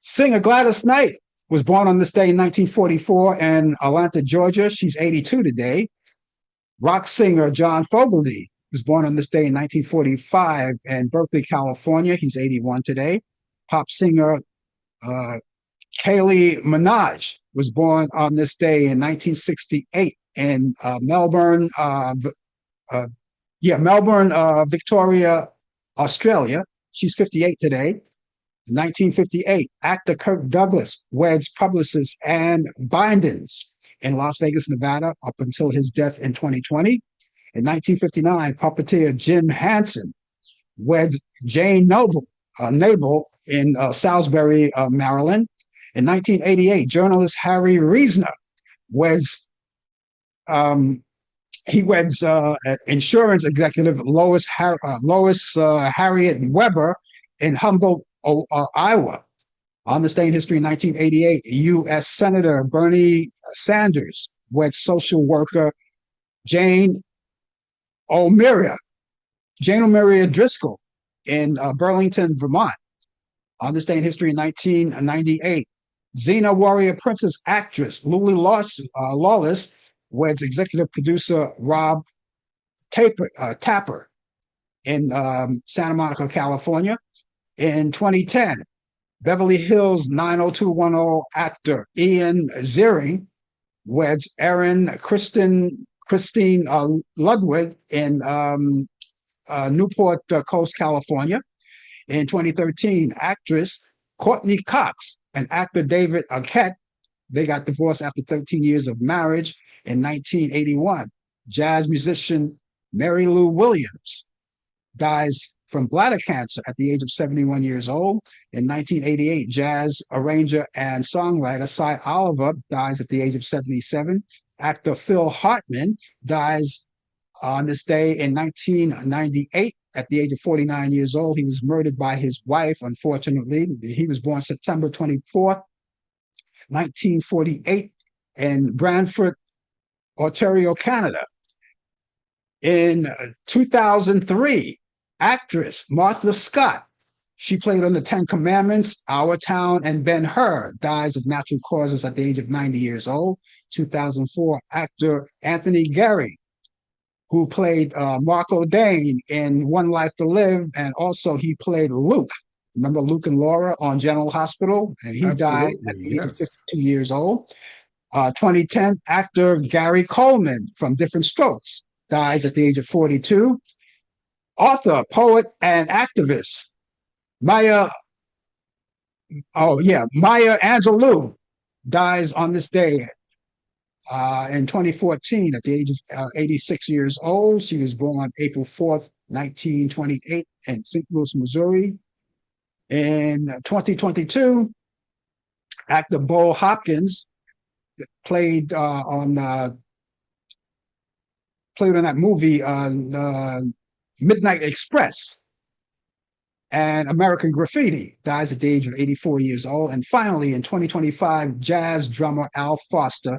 C: Singer Gladys Knight was born on this day in 1944 in Atlanta, Georgia. She's 82 today. Rock singer John Fogerty was born on this day in 1945 in Berkeley, California. He's 81 today. Pop singer Kylie Minogue was born on this day in 1968 in Melbourne, Victoria, Australia. She's 58 today. In 1958, actor Kirk Douglas weds publicist Ann Bindens in Las Vegas, Nevada, up until his death in 2020. In 1959, puppeteer Jim Henson weds Jane Nabel in Salisbury, Maryland. In 1988, journalist Harry Reisner weds insurance executive Lois Harriet Weber in Humboldt, Iowa. On this day in history, in 1988, U.S. Senator Bernie Sanders weds social worker Jane O'Meara Driscoll in Burlington, Vermont. On this day in history, in 1998, Xena Warrior Princess actress Luli Lawless weds executive producer Rob Tapper in Santa Monica, California. In 2010, Beverly Hills 90210 actor Ian Ziering weds Christine Ludwig in Newport Coast, California. In 2013, actress Courtney Cox and actor David Arquette, they got divorced after 13 years of marriage. In 1981, jazz musician Mary Lou Williams dies from bladder cancer at the age of 71 years old. In 1988, jazz arranger and songwriter Cy Oliver dies at the age of 77. Actor Phil Hartman dies on this day in 1998 at the age of 49 years old. He was murdered by his wife, unfortunately. He was born September 24th, 1948 in Brantford, Ontario, Canada. In 2003, actress Martha Scott, she played on the Ten Commandments, Our Town, and Ben-Hur, dies of natural causes at the age of 90 years old. 2004, actor Anthony Gary, who played Marco Dane in One Life to Live, and also he played Luke. Remember Luke and Laura on General Hospital? And he died at the age of 52 years old. 2010, actor Gary Coleman from Different Strokes dies at the age of 42. Author, poet, and activist Maya Angelou dies on this day in 2014 at the age of 86 years old. She was born April 4th, 1928 in St. Louis, Missouri. In 2022, actor Bo Hopkins played on that movie Midnight Express and American Graffiti, dies at the age of 84 years old. And finally, in 2025, jazz drummer Al Foster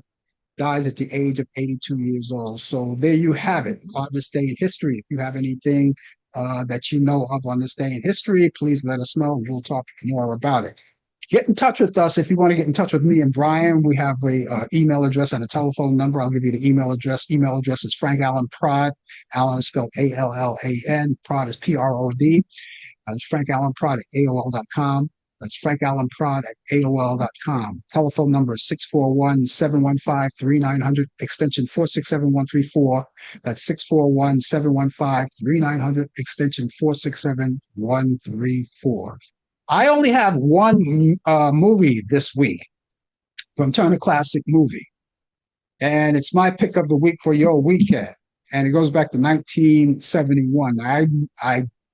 C: dies at the age of 82 years old. So there you have it on this day in history. If you have anything that you know of on this day in history, please let us know. We'll talk more about it. Get in touch with us if you want to get in touch with me and Brian. We have a email address and a telephone number. I'll give you the email address. Email address is Frank Allan Prod. Allan is spelled Allan. Prod is Prod. It's Frank Allan Prod at AOL.com. That's Frank Allan Prod at AOL.com. Telephone number is 641-715-3900, extension 467134. That's 641-715-3900, extension 467134. I only have one movie this week from Turner Classic Movie, and it's my pick of the week for your weekend, and it goes back to 1971. I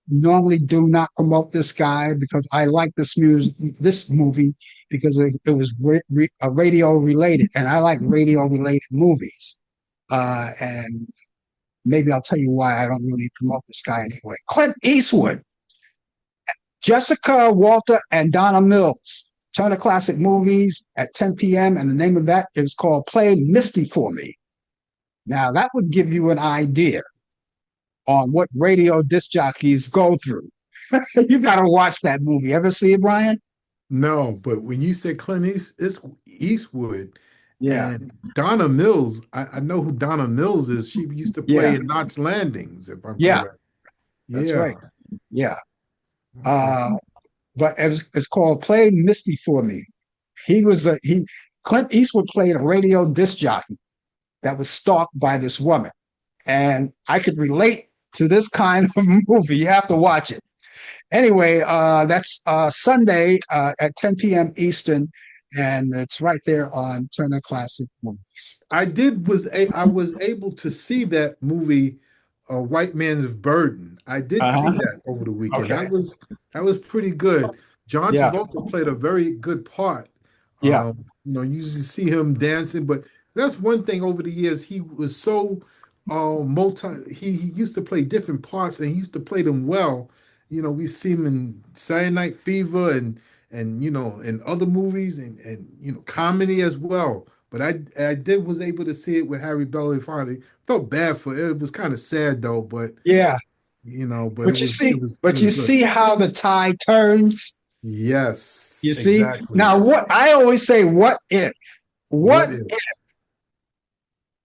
C: normally do not promote this guy because I like this movie because it was radio related, and I like radio related movies. And maybe I'll tell you why I don't really promote this guy anyway. Clint Eastwood, Jessica Walter, and Donna Mills. Turner Classic Movies at 10 p.m. And the name of that is called Play Misty for Me. Now that would give you an idea on what radio disc jockeys go through. You got to watch that movie. Ever see it, Brian?
D: No, but when you said Clint Eastwood
C: Yeah.
D: and Donna Mills, I know who Donna Mills is. She used to play in Knots Landings, if I'm correct.
C: That's right. Yeah. But it's called Play Misty for Me. Clint Eastwood played a radio disc jockey that was stalked by this woman. And I could relate to this kind of movie. You have to watch it. Anyway, that's Sunday at 10 p.m. Eastern, and it's right there on Turner Classic Movies.
D: I was able to see that movie, White Man's Burden. I did see
C: Uh-huh.
D: that over the weekend.
C: Okay.
D: That was pretty good. John
C: Yeah.
D: Travolta played a very good part.
C: Yeah.
D: You usually see him dancing, but that's one thing over the years. He was so he used to play different parts and he used to play them well. We see him in Saturday Night Fever and in other movies and comedy as well. But I did was able to see it with Harry Belafonte. Felt bad for it. It was kind of sad though, but
C: Yeah.
D: but
C: But you see,
D: it
C: but
D: was
C: you
D: good.
C: see how the tide turns.
D: Yes,
C: You see
D: exactly.
C: now what I always say, what if?
D: What
C: What
D: if?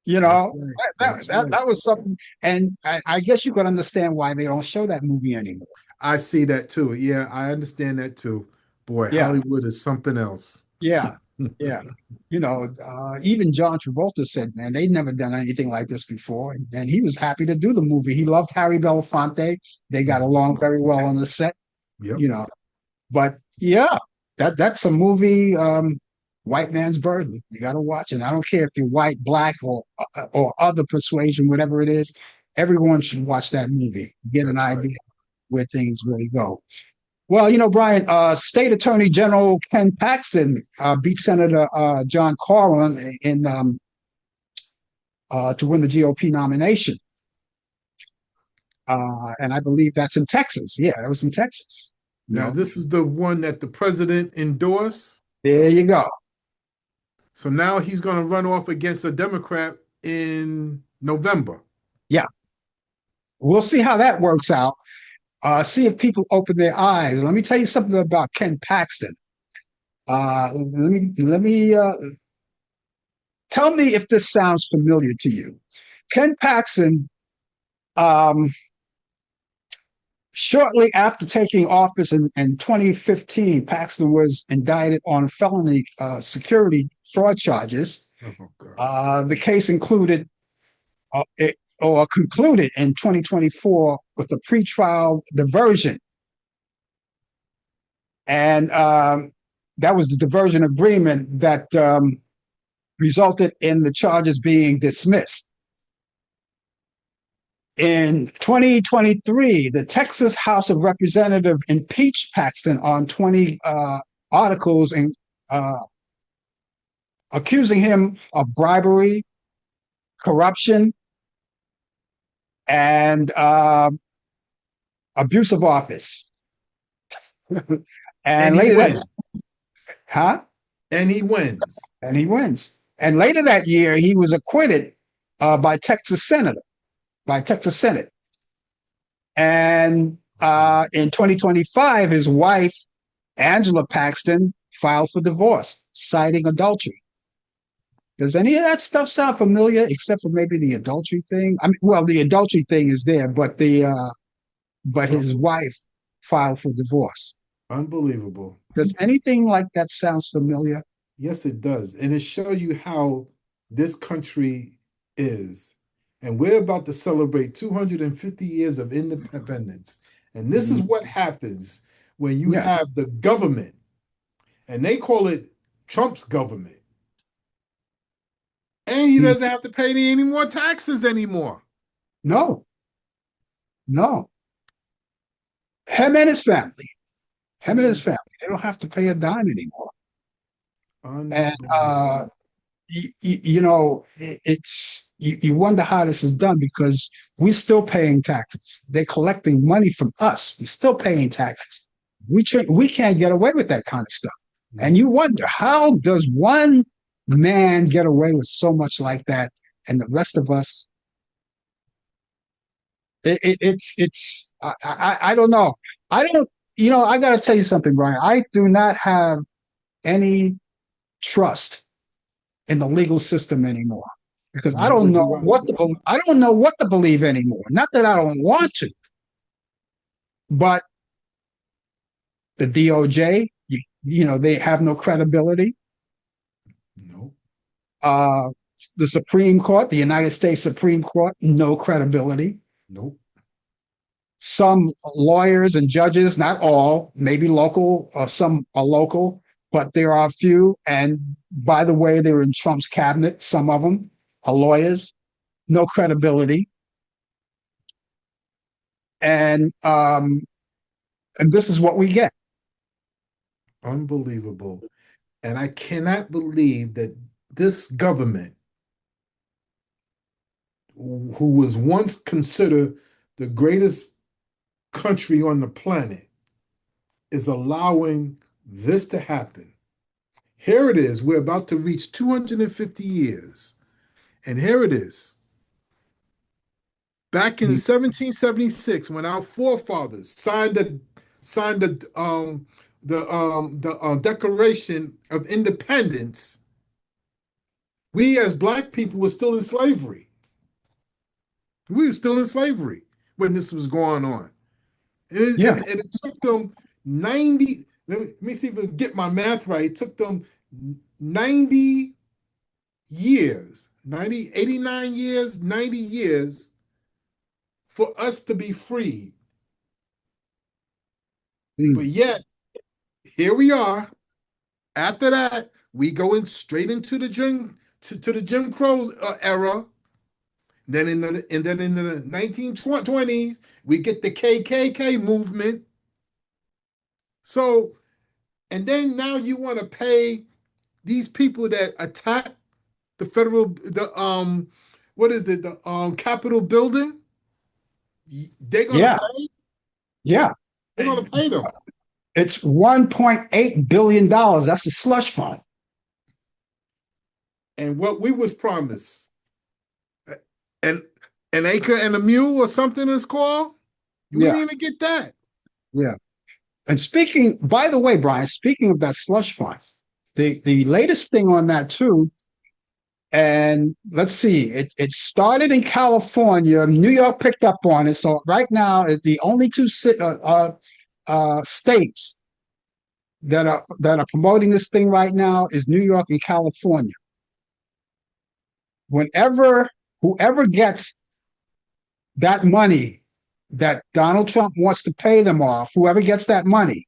C: you
D: That's
C: know
D: right.
C: that
D: That's
C: that,
D: right.
C: that was something, and I guess you could understand why they don't show that movie anymore.
D: I see that too. Yeah, I understand that too. Boy,
C: Yeah.
D: Hollywood is something else.
C: Yeah. Yeah. Even John Travolta said, man, they'd never done anything like this before. And he was happy to do the movie. He loved Harry Belafonte. They got along very well on the set,
D: Yep.
C: you know. But yeah, that's a movie, White Man's Burden. You got to watch it. I don't care if you're white, black, or other persuasion, whatever it is. Everyone should watch that movie. Get an
D: That's right.
C: idea where things really go. Well, Brian, State Attorney General Ken Paxton beat Senator John Corwin to win the GOP nomination. And I believe that's in Texas. Yeah, that was in Texas. You
D: Now,
C: know,
D: this is the one that the president endorsed.
C: there you go.
D: So now he's going to run off against a Democrat in November.
C: Yeah, we'll see how that works out. See if people open their eyes. Let me tell you something about Ken Paxton. Let me tell me if this sounds familiar to you. Ken Paxton, um, shortly after taking office in 2015, Paxton was indicted on felony security fraud charges.
D: Oh, God.
C: The case concluded in 2024 with a pretrial diversion. And that was the diversion agreement that resulted in the charges being dismissed. In 2023, the Texas House of Representatives impeached Paxton on 20 articles and accusing him of bribery, corruption, and abuse of office.
D: And
C: And
D: he
C: later that,
D: wins.
C: huh?
D: And he wins.
C: And he wins. And later that year, he was acquitted by Texas Senate. And in 2025, his wife, Angela Paxton, filed for divorce, citing adultery. Does any of that stuff sound familiar, except for maybe the adultery thing? I mean, well, the adultery thing is there, but his wife filed for divorce.
D: Unbelievable.
C: Does anything like that sounds familiar?
D: Yes, it does. And it shows you how this country is. And we're about to celebrate 250 years of independence. And this is
C: Mhm.
D: what happens when you
C: Yeah.
D: have the government, and they call it Trump's government. And he
C: Mm.
D: doesn't have to pay any more taxes anymore.
C: No, no. Him and his family. Him and his family. They don't have to pay a dime anymore. And
D: Unbelievable.
C: you wonder how this is done because we're still paying taxes. They're collecting money from us. We're still paying taxes. We can't get away with that kind of stuff. And
D: No,
C: you wonder, how does one man get away with so much like that, and the rest of us? I don't know. I don't. I got to tell you something, Brian. I do not have any trust in the legal system anymore because
D: neither do I.
C: I don't know what to believe anymore. Not that I don't want to, but the DOJ, they have no credibility.
D: No,
C: Uh, the Supreme Court, the United States Supreme Court, no credibility.
D: nope.
C: some lawyers and judges, not all, maybe local, some are local, but there are a few. And by the way, they're in Trump's cabinet. Some of them are lawyers, no credibility. And this is what we get.
D: Unbelievable. And I cannot believe that this government, who was once considered the greatest country on the planet, is allowing this to happen. Here it is. We're about to reach 250 years. And here it is. Back in 1776, when our forefathers signed the Declaration of Independence, we as Black people were still in slavery. We were still in slavery when this was going on. And it took them 90, let me see if I can get my math right. It took them 90 years, 89 years, 90 years for us to be freed. But yet, here we are. After that, we go straight into the Jim Crow era. Then in the 1920s, we get the KKK movement. So, and then now you want to pay these people that attack the Capitol building? They're gonna pay?
C: Yeah.
D: They're gonna pay them.
C: It's $1.8 billion. That's the slush fund.
D: And what we was promised, an acre and a mule or something is called, we didn't even get that.
C: Yeah. And by the way, Brian, speaking of that slush fund, the latest thing on that too, and let's see, it started in California. New York picked up on it. So right now, it's the only two states that are promoting this thing right now is New York and California. Whoever gets that money that Donald Trump wants to pay them off, whoever gets that money,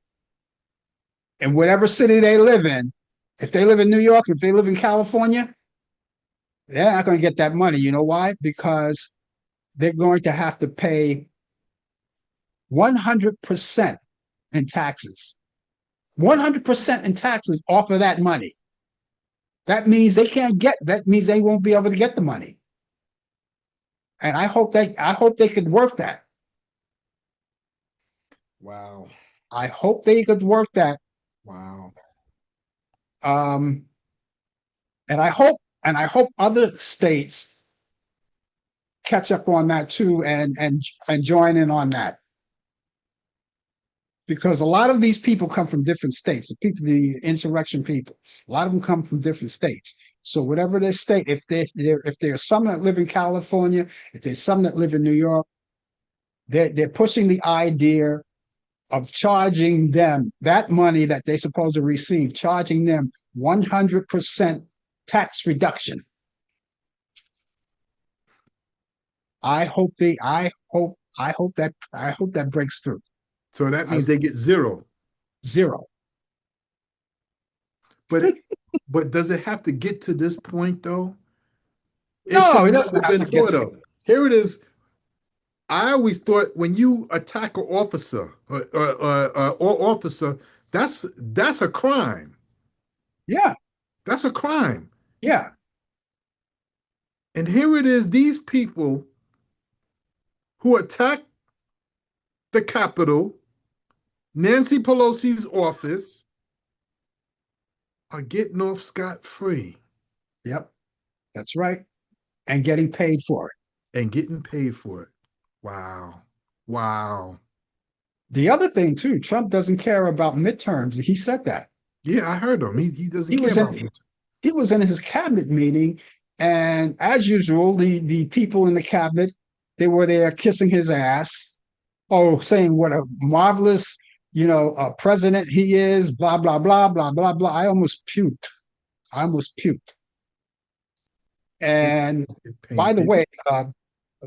C: in whatever city they live in, if they live in New York, if they live in California, they're not going to get that money. You know why? Because they're going to have to pay 100% in taxes. 100% in taxes off of that money. That means that means they won't be able to get the money. And I hope they could work that.
D: Wow.
C: I hope they could work that.
D: Wow.
C: And I hope other states catch up on that too and join in on that. Because a lot of these people come from different states. The insurrection people, a lot of them come from different states. So whatever their state, if there's some that live in California, if there's some that live in New York, they're pushing the idea of charging them that money that they're supposed to receive, charging them 100% tax reduction. I hope that breaks through.
D: So that means they get zero. But does it have to get to this point though?
C: No, it doesn't have to get to it.
D: Here it is. I always thought when you attack an officer or officer, that's a crime.
C: Yeah.
D: That's a crime.
C: Yeah.
D: And here it is, these people who attack the Capitol, Nancy Pelosi's office, are getting off scot-free.
C: Yep. That's right. And getting paid for it.
D: Wow. Wow.
C: The other thing too, Trump doesn't care about midterms. He said that.
D: Yeah, I heard him. He doesn't care about midterms.
C: He was in his cabinet meeting, and as usual, the people in the cabinet, they were there kissing his ass, saying what a marvelous, president he is, blah, blah, blah, blah, blah, blah. I almost puked. And by the way,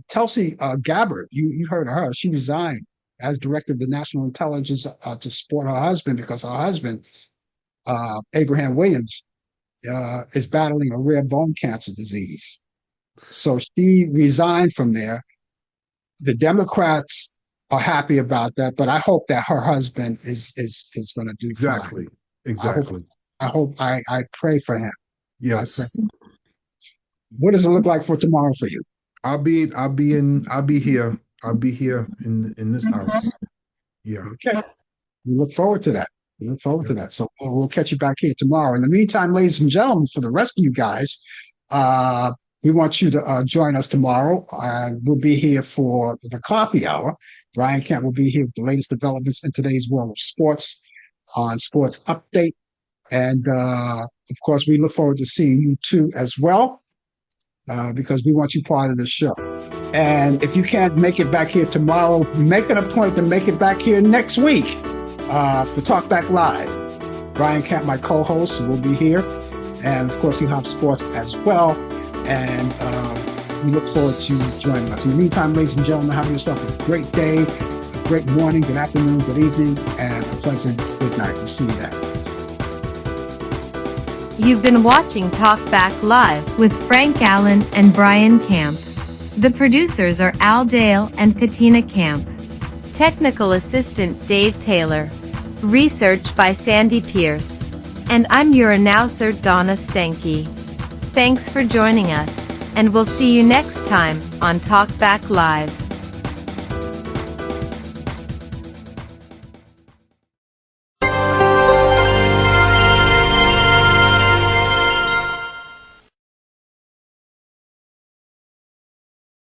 C: Tulsi Gabbard, you heard of her. She resigned as director of the National Intelligence to support her husband because her husband, Abraham Williams, is battling a rare bone cancer disease. So she resigned from there. The Democrats are happy about that, but I hope that her husband is going to do
D: Exactly.
C: fine.
D: Exactly.
C: I pray for him.
D: Yes.
C: What does it look like for tomorrow for you?
D: I'll be here. I'll be here in this house. Yeah.
C: Okay. We look forward to that. We look forward to that. So we'll catch you back here tomorrow. In the meantime, ladies and gentlemen, for the rest of you guys, we want you to join us tomorrow. We'll be here for the coffee hour. Brian Kemp will be here with the latest developments in today's world of sports on Sports Update. And of course, we look forward to seeing you too as well, because we want you part of the show. And if you can't make it back here tomorrow, make it a point to make it back here next week for Talk Back Live. Brian Kemp, my co-host, will be here. And of course, he'll have sports as well. And we look forward to joining us. In the meantime, ladies and gentlemen, have yourself a great day, a great morning, good afternoon, good evening, and a pleasant good night. We'll see you then.
B: You've been watching Talk Back Live with Frank Allan and Brian Camp. The producers are Al Dale and Katina Camp. Technical assistant Dave Taylor. Research by Sandy Pierce. And I'm your announcer Donna Stenke. Thanks for joining us, and we'll see you next time on Talk Back Live.